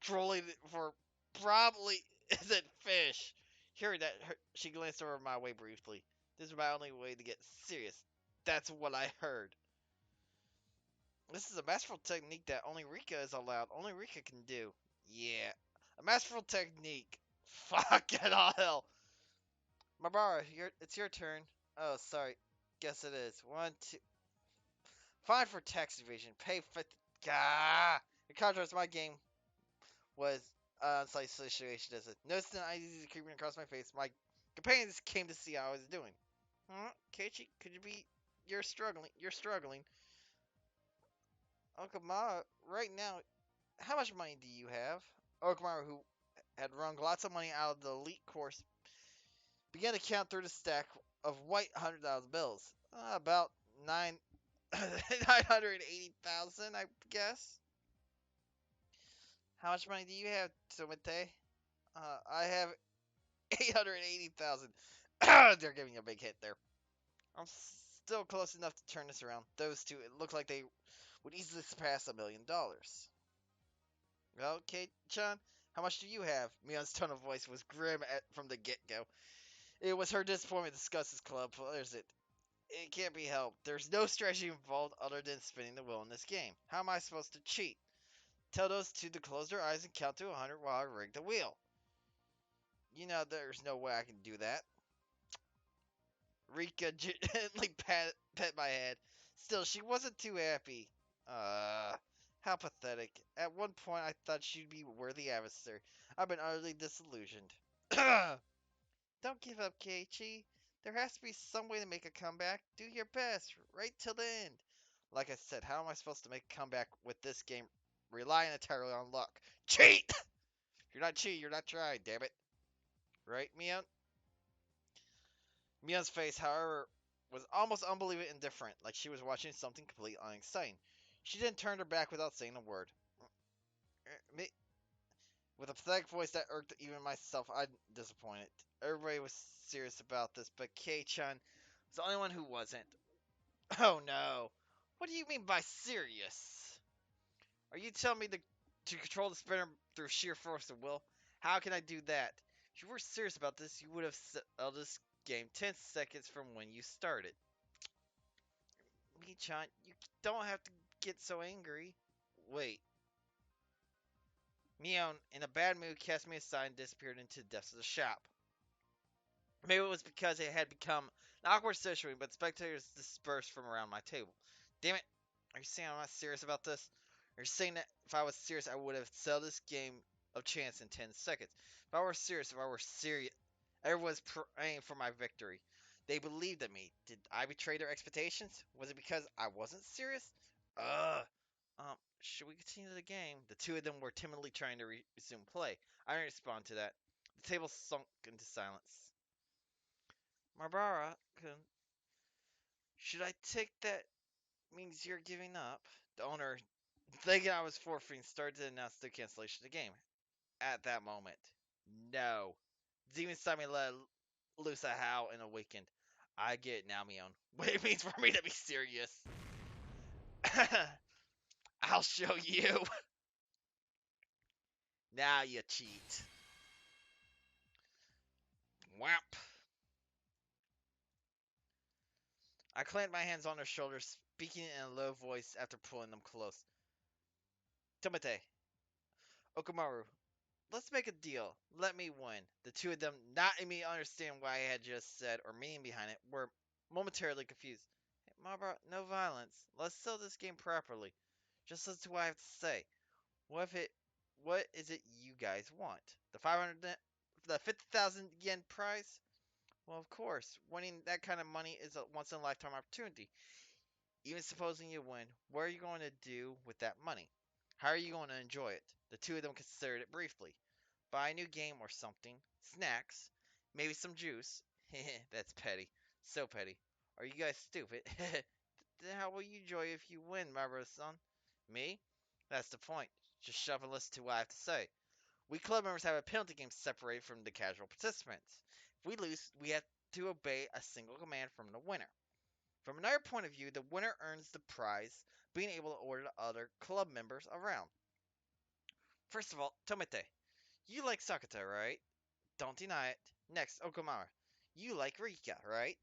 trolling for probably isn't fish. Hearing that, she glanced over my way briefly. This is my only way to get serious. That's what I heard. This is a masterful technique that only Rika is allowed. Only Rika can do. Yeah. A masterful technique. Fuck it all hell. Mabara, it's your turn. Oh, sorry. Guess it is. One, two. Fine for tax evasion. Pay 50. Gah! In contrast, my game was such situation as it. Noticing IDs creeping across my face, my companions came to see how I was doing. Huh? Keiichi, could you be. You're struggling. You're struggling. Uncle Ma, right now, how much money do you have? Okamura, who had wrung lots of money out of the elite course, began to count through the stack of white $100 bills. About 980,000, I guess. How much money do you have, Tomite? I have 880,000. They're giving a big hit there. I'm still close enough to turn this around. Those two, it looked like they would easily surpass $1 million. Okay, Chan, how much do you have? Mion's tone of voice was grim from the get-go. It was her disappointment to discuss his club. There's it. It can't be helped. There's no strategy involved other than spinning the wheel in this game. How am I supposed to cheat? Tell those two to close their eyes and count to 100 while I rig the wheel. There's no way I can do that. Rika gently pet my head. Still, she wasn't too happy. How pathetic. At one point, I thought she'd be a worthy adversary. I've been utterly disillusioned. Don't give up, Keiichi. There has to be some way to make a comeback. Do your best, right till the end. Like I said, how am I supposed to make a comeback with this game relying entirely on luck? Cheat! If you're not cheating, you're not trying, damn it. Right, Mion? Mion's face, however, was almost unbelievably indifferent, like she was watching something completely unexciting. She didn't turn her back without saying a word. With a pathetic voice that irked even myself, I'm disappointed. Everybody was serious about this, but Kei-chan was the only one who wasn't. Oh no. What do you mean by serious? Are you telling me the to control the spinner through sheer force of will. How can I do that? If you were serious about this, you would have settled this game 10 seconds from when you started. Michan, you don't have to get so angry. Wait. Mion, in a bad mood, cast me aside and disappeared into the depths of the shop. Maybe it was because it had become an awkward situation, but spectators dispersed from around my table. Damn it. Are you saying I'm not serious about this? Are you saying that if I was serious, I would have settled this game of chance in 10 seconds? If I were serious, everyone's praying for my victory. They believed in me. Did I betray their expectations? Was it because I wasn't serious? Ugh. Should we continue the game? The two of them were timidly trying to resume play. I didn't respond to that. The table sunk into silence. Marbara, should I take that means you're giving up? The owner, thinking I was forfeiting, started to announce the cancellation of the game. At that moment, no. Demon Simon let loose a howl and awakened. I get it now, Mion. What it means for me to be serious. I'll show you. Now you cheat. Whap. I clamped my hands on her shoulders, speaking in a low voice after pulling them close. Tomate, Okamaru, let's make a deal. Let me win. The two of them, not immediately understand what I had just said or meaning behind it, were momentarily confused. Hey, Marbara, no violence. Let's sell this game properly. Just listen to what I have to say. What is it you guys want? The 50,000 yen prize? Well, of course. Winning that kind of money is a once in a lifetime opportunity. Even supposing you win, what are you going to do with that money? How are you going to enjoy it? The two of them considered it briefly. Buy a new game or something. Snacks. Maybe some juice. That's petty. So petty. Are you guys stupid? Then how will you enjoy if you win, my brother-son? Me? That's the point. Just shove and listen to what I have to say. We club members have a penalty game separated from the casual participants. If we lose, we have to obey a single command from the winner. From another point of view, the winner earns the prize, being able to order the other club members around. First of all, Tomete, you like Sakata, right? Don't deny it. Next, Okamara, you like Rika, right?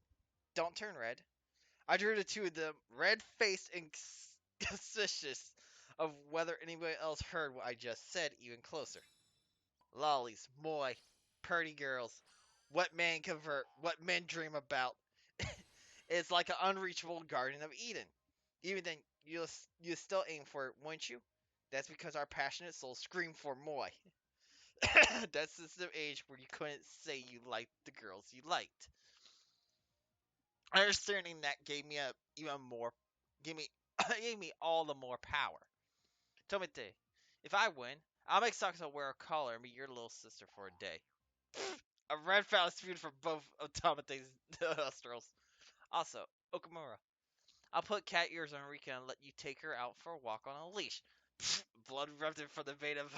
Don't turn red. I drew the two of them, red-faced and suspicious of whether anybody else heard what I just said, even closer. Lollies, moi, purty girls, what men convert, what men dream about. It's like an unreachable Garden of Eden. Even then, you still aim for it, wouldn't you? That's because our passionate souls scream for moi. That's the age where you couldn't say you liked the girls you liked. Understanding that gave me gave me all the more power. Tomite, if I win, I'll make Sakata wear a collar and be your little sister for a day. A red foul spewed from both of Tomate's nostrils. Also, Okamura, I'll put cat ears on Rika and let you take her out for a walk on a leash. Blood erupted from the vein of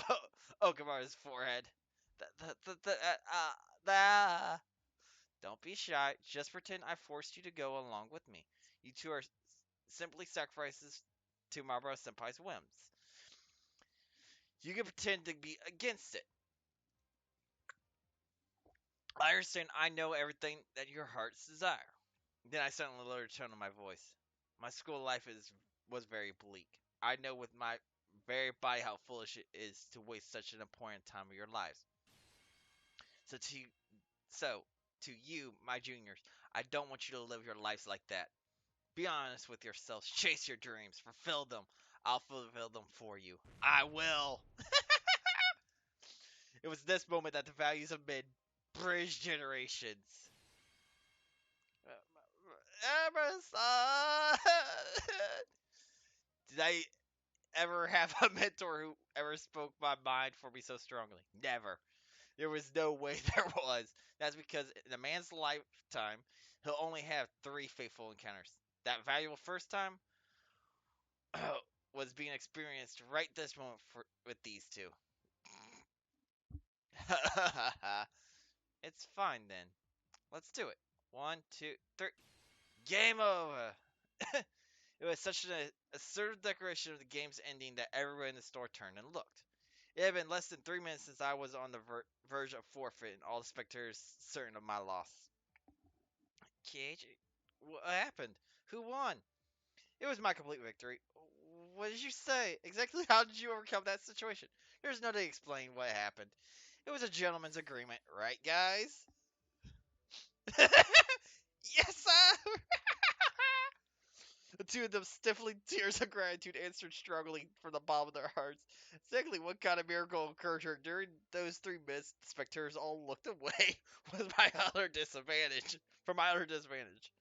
Okamura's forehead. Uh, Don't be shy. Just pretend I forced you to go along with me. You two are simply sacrifices to Marlboro Senpai's whims. You can pretend to be against it. I understand I know everything that your hearts desire. Then I suddenly lowered the tone of my voice. My school life was very bleak. I know with my very body how foolish it is to waste such an important time of your lives. So to so to you, my juniors, I don't want you to live your lives like that. Be honest with yourselves. Chase your dreams. Fulfill them. I'll fulfill them for you. I will. It was this moment that the values of men bridged generations. Emerson! Did I ever have a mentor who ever spoke my mind for me so strongly? Never. There was no way there was. That's because in a man's lifetime, he'll only have 3 faithful encounters. That valuable first time was being experienced right this moment with these two. It's fine then. Let's do it. 1, 2, 3. Game over. It was such an assertive declaration of the game's ending that everyone in the store turned and looked. It had been less than 3 minutes since I was on the verge of forfeit, and all the spectators certain of my loss. KJ, what happened? Who won? It was my complete victory. What did you say? Exactly how did you overcome that situation? There's no need to explain what happened. It was a gentleman's agreement, right, guys? Yes, sir! The two of them, stifling tears of gratitude, answered struggling from the bottom of their hearts. Exactly what kind of miracle occurred here during those 3 minutes? The spectators all looked away with my utter disadvantage. For my utter disadvantage.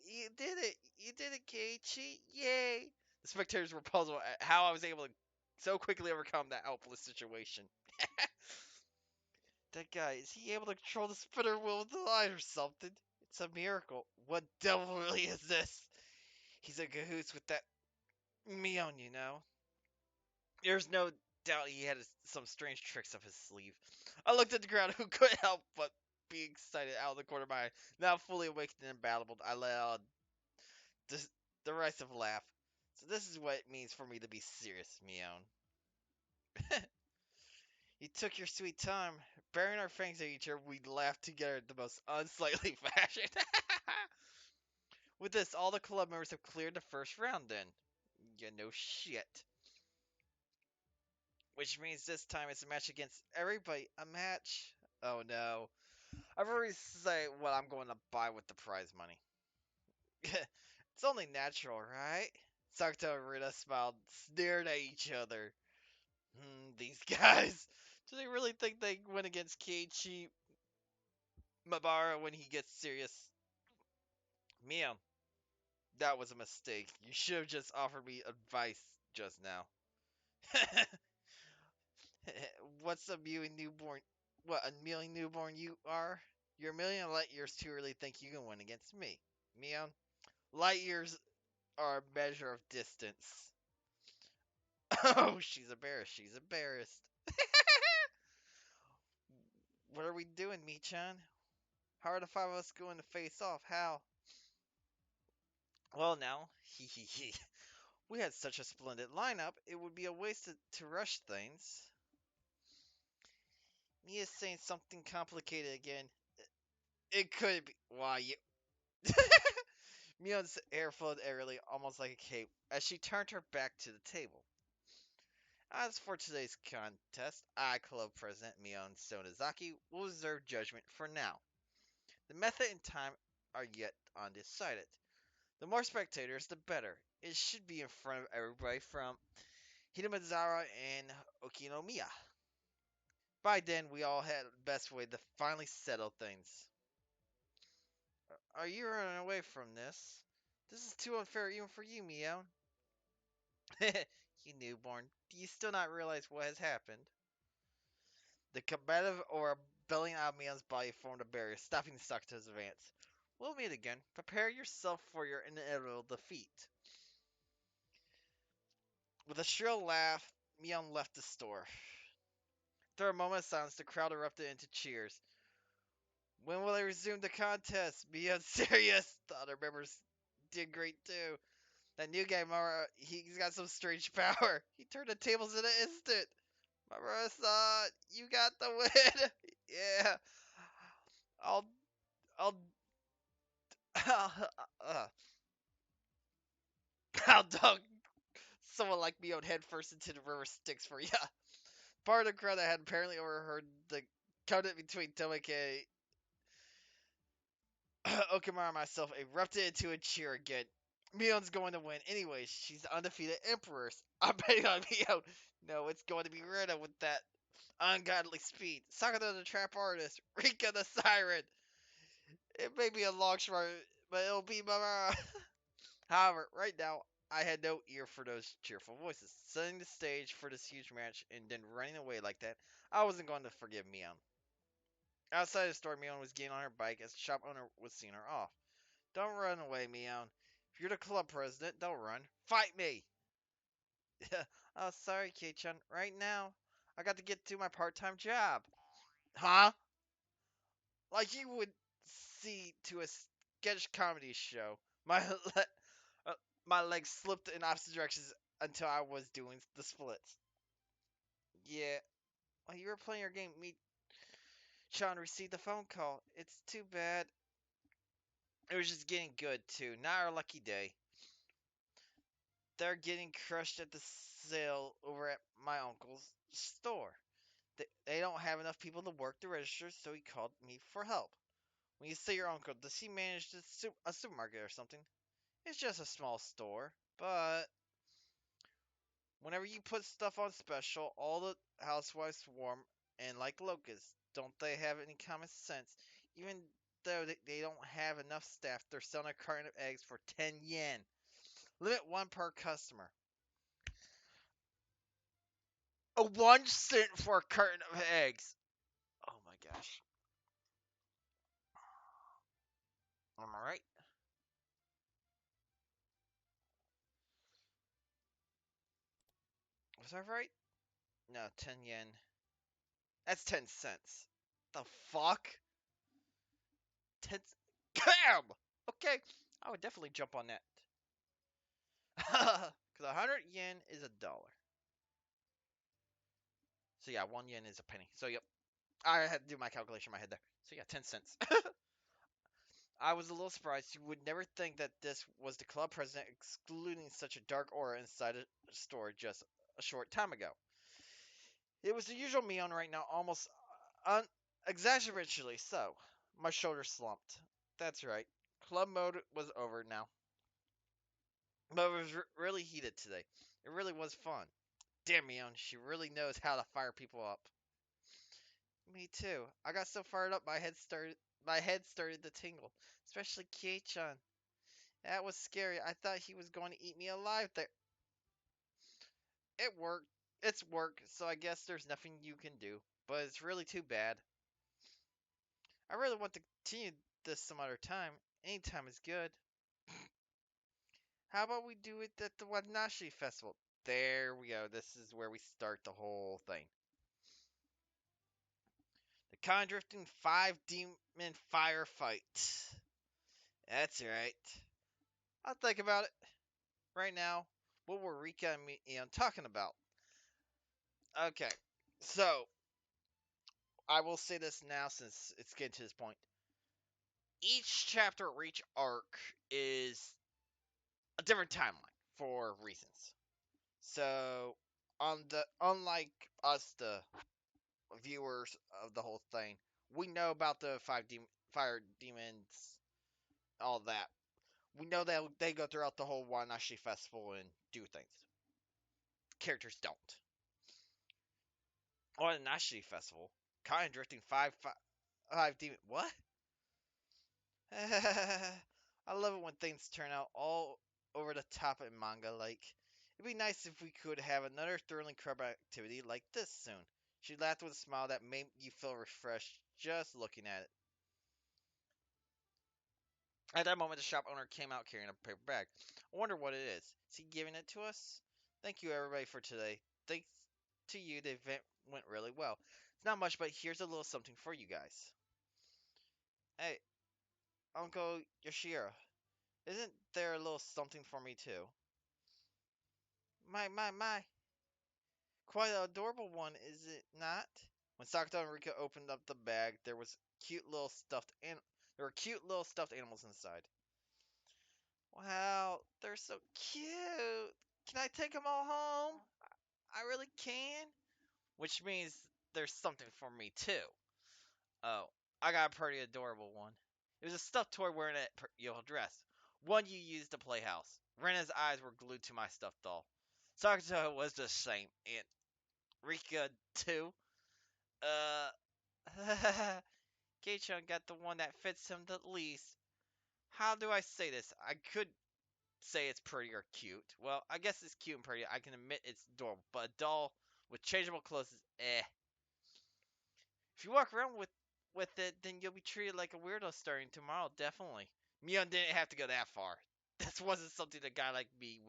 You did it! You did it, Keiichi! Yay! The spectators were puzzled at how I was able to so quickly overcome that helpless situation. That guy, is he able to control the spinner wheel with the light or something? It's a miracle. What devil really is this? He's in cahoots with that Mion, you know. There's no doubt he had some strange tricks up his sleeve. I looked at the crowd who couldn't help but be excited out of the corner of my eye. Now fully awakened and embattled, I let out a derisive laugh. So this is what it means for me to be serious, Mion. You took your sweet time. Baring our fangs at each other, we laughed together in the most unsightly fashion. With this, all the club members have cleared the first round then. Yeah, no shit. Which means this time it's a match against everybody. A match? Oh no. I've already said what I'm going to buy with the prize money. It's only natural, right? Sakuta and Rita smiled, stared at each other. These guys. Do they really think they win against Keiichi Mabara when he gets serious? Mia, that was a mistake. You should have just offered me advice just now. What's a million newborn? What, a million newborn you are? You're a million light years too early to think you can win against me. Mion, light years are a measure of distance. Oh, she's embarrassed. She's embarrassed. What are we doing, Michan? How are the five of us going to face off? How? Well, now, hee hee hee. We had such a splendid lineup, it would be a waste to rush things. Mia's saying something complicated again. It could be. Why, you. Mion's hair flowed airily, almost like a cape, as she turned her back to the table. As for today's contest, I, Club President Mion Sonozaki, will reserve judgment for now. The method and time are yet undecided. The more spectators, the better. It should be in front of everybody from Hinamazawa and Okinomiya. By then, we all had the best way to finally settle things. Are you running away from this? This is too unfair even for you, Mion. You newborn. Do you still not realize what has happened? The combative aura belling out of Mion's body formed a barrier, stopping the Sakuta's advance. We'll meet again. Prepare yourself for your inevitable defeat. With a shrill laugh, Mion left the store. After a moment of silence, the crowd erupted into cheers. When will they resume the contest? Mion's serious. The other members did great too. That new guy, Mara, he's got some strange power. He turned the tables in an instant. Mara-san, you got the win. Yeah. I'll, I'll, uh, I'll dunk someone like me on head first into the river Styx for ya. Part of the crowd that had apparently overheard the covenant between Tomake Okamura and myself erupted into a cheer again. Mion's going to win. Anyways, she's the undefeated empress. I'm betting on Mion. No, it's going to be Rita with that ungodly speed. Sakura the trap artist. Rika the siren. It may be a long shot, but it'll be my. However, right now, I had no ear for those cheerful voices. Setting the stage for this huge match and then running away like that, I wasn't going to forgive Mion. Outside the store, Mion was getting on her bike as the shop owner was seeing her off. Don't run away, Mion. If you're the club president, don't run. Fight me! Oh, sorry, Kei-chan. Right now, I got to get to my part-time job. Huh? Like you would see to a sketch comedy show. Uh, my legs slipped in opposite directions until I was doing the splits. Yeah, while you were playing your game, me Sean received a phone call. It's too bad. It was just getting good too. Not our lucky day. They're getting crushed at the sale over at my uncle's store. They don't have enough people to work the register, so he called me for help. When you say your uncle, does he manage a supermarket or something? It's just a small store, but whenever you put stuff on special, all the housewives swarm and like locusts. Don't they have any common sense? Even though they don't have enough staff, they're selling a carton of eggs for 10 yen. Limit one per customer. A 1 cent for a carton of eggs. Oh my gosh. Am I right? Was I right? No, 10 yen. That's 10 cents. The fuck? 10 Cam! Okay, I would definitely jump on that. Because 100 yen is a dollar. So yeah, 1 yen is a penny. So yep, I had to do my calculation in my head there. So yeah, 10 cents. I was a little surprised. You would never think that this was the club president excluding such a dark aura inside a store just a short time ago. It was the usual Mion right now, almost exaggeratedly so. My shoulder slumped. That's right. Club mode was over now. But it was really heated today. It really was fun. Damn, Mion, she really knows how to fire people up. Me too. I got so fired up my head started to tingle. Especially Kiei-chan. That was scary. I thought he was going to eat me alive there. It worked. It's work, so I guess there's nothing you can do. But it's really too bad. I really want to continue this some other time. Any time is good. How about we do it at the Wanashi Festival? There we go. This is where we start the whole thing. The Con Drifting 5 Demon Firefight. That's right. I'll think about it. Right now, what were Rika and me talking about? Okay, so I will say this now since it's getting to this point. Each chapter, each arc is a different timeline for reasons. So, unlike us, the viewers of the whole thing, we know about the fire demons, all that. We know that they go throughout the whole Wanashi festival and do things. Characters don't. Wanashi festival, kind of drifting five demon. What? I love it when things turn out all over the top in manga. Like, it'd be nice if we could have another thrilling club activity like this soon. She laughed with a smile that made you feel refreshed just looking at it. At that moment, the shop owner came out carrying a paper bag. I wonder what it is. Is he giving it to us? Thank you, everybody, for today. Thanks to you, the event went really well. It's not much, but here's a little something for you guys. Hey, Uncle Yoshiro, isn't there a little something for me too? My. Quite an adorable one, is it not? When Sakato and Rika opened up the bag, there were cute little stuffed animals inside. Wow, they're so cute. Can I take them all home? I really can. Which means there's something for me too. Oh, I got a pretty adorable one. It was a stuffed toy wearing a yellow dress. One you used to play house. Rena's eyes were glued to my stuffed doll. Sakato was the same, and Rika too. Kei-chan got the one that fits him the least. How do I say this? I could say it's pretty or cute. Well, I guess it's cute and pretty. I can admit it's adorable, but a doll with changeable clothes is eh. If you walk around with it, then you'll be treated like a weirdo starting tomorrow. Definitely. Mion didn't have to go that far. This wasn't something a guy like me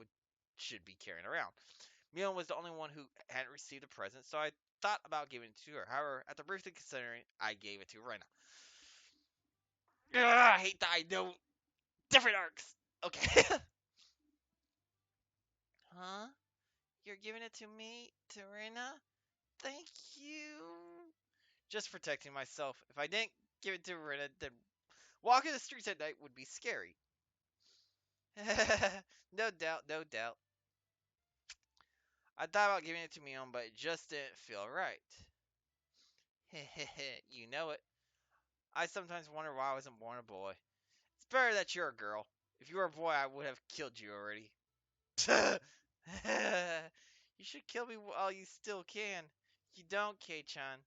should be carrying around. Mion was the only one who hadn't received a present, so I thought about giving it to her. However, after briefly considering, I gave it to Rena. Ugh, I hate that I know different arcs. Okay. Huh? You're giving it to me, to Rena? Thank you. Just protecting myself. If I didn't give it to Rena, then walking the streets at night would be scary. No doubt, no doubt. I thought about giving it to Mion, but it just didn't feel right. You know it. I sometimes wonder why I wasn't born a boy. It's better that you're a girl. If you were a boy, I would have killed you already. You should kill me while you still can. If you don't, Kei-chan,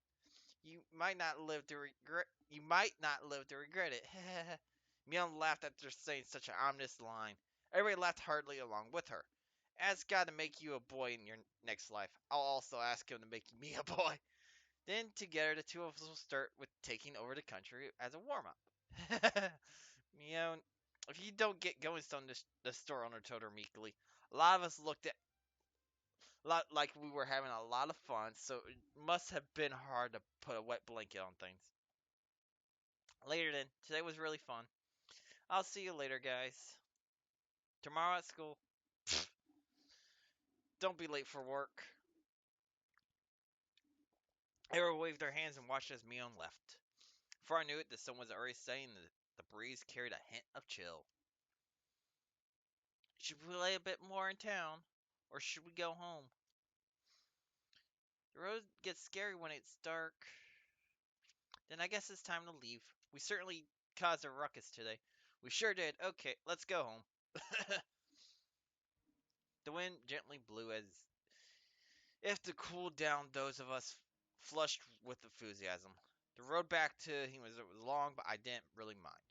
you might not live to regret. You might not live to regret it. Mion laughed after saying such an ominous line. Everybody laughed heartily along with her. Ask God to make you a boy in your next life. I'll also ask him to make me a boy. Then together the two of us will start with taking over the country as a warm up. Mion, if you don't get going soon, the store owner told her meekly. A lot of us looked at lot like we were having a lot of fun, so it must have been hard to put a wet blanket on things. Later then, today was really fun. I'll see you later, guys. Tomorrow at school. Don't be late for work. Everyone waved their hands and watched as Mion left. Before I knew it, the sun was already setting. The breeze carried a hint of chill. Should we play a bit more in town, or should we go home? The road gets scary when it's dark. Then I guess it's time to leave. We certainly caused a ruckus today. We sure did. Okay, let's go home. The wind gently blew as if to cool down those of us flushed with enthusiasm. The road back to him was long, but I didn't really mind.